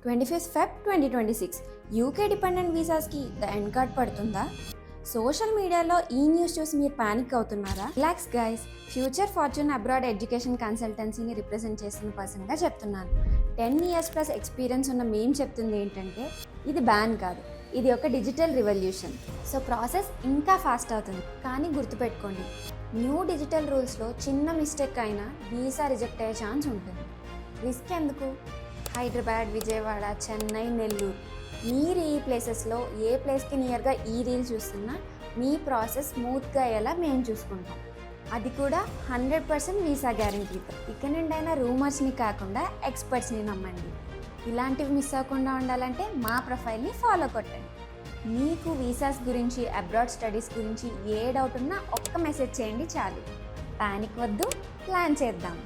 25 Feb 2026 UK dependent వీసాస్కి the end card పడుతుందా? Social మీడియాలో ఈ న్యూస్ చూసి మీరు పానిక్ అవుతున్నారా? Relax guys, future fortune abroad education కన్సల్టెన్సీని రిప్రజెంట్ చేసిన పర్సన్గా చెప్తున్నాను. 10 years ప్లస్ ఎక్స్పీరియన్స్ ఉన్న మేము చెప్తుంది ఏంటంటే ఇది బ్యాన్ కాదు, ఇది ఒక డిజిటల్ రివల్యూషన్. సో ప్రాసెస్ ఇంకా ఫాస్ట్ అవుతుంది. కానీ గుర్తుపెట్టుకోండి, న్యూ డిజిటల్ రూల్స్లో చిన్న మిస్టేక్ అయినా వీసా రిజెక్ట్ అయ్యే ఛాన్స్ ఉంటుంది. రిస్క్ ఎందుకు? హైదరాబాద్, విజయవాడ, చెన్నై, నెల్లూరు, మీరు ఈ ప్లేసెస్లో ఏ ప్లేస్కి నియర్గా ఈ రీల్ చూస్తున్నా మీ ప్రాసెస్ స్మూత్గా అయ్యేలా మేము చూసుకుంటాం. అది కూడా 100% వీసా గ్యారంటీతో. ఇక నుండైనా రూమర్స్ని కాకుండా ఎక్స్పర్ట్స్ని నమ్మండి. ఇలాంటివి మిస్ అవ్వకుండా ఉండాలంటే మా ప్రొఫైల్ని ఫాలో కొట్టండి. మీకు వీసాస్ గురించి, అబ్రాడ్ స్టడీస్ గురించి ఏ డౌట్ ఉన్నా ఒక్క మెసేజ్ చేయండి చాలు. పానిక్ వద్దు, ప్లాన్ చేద్దాం.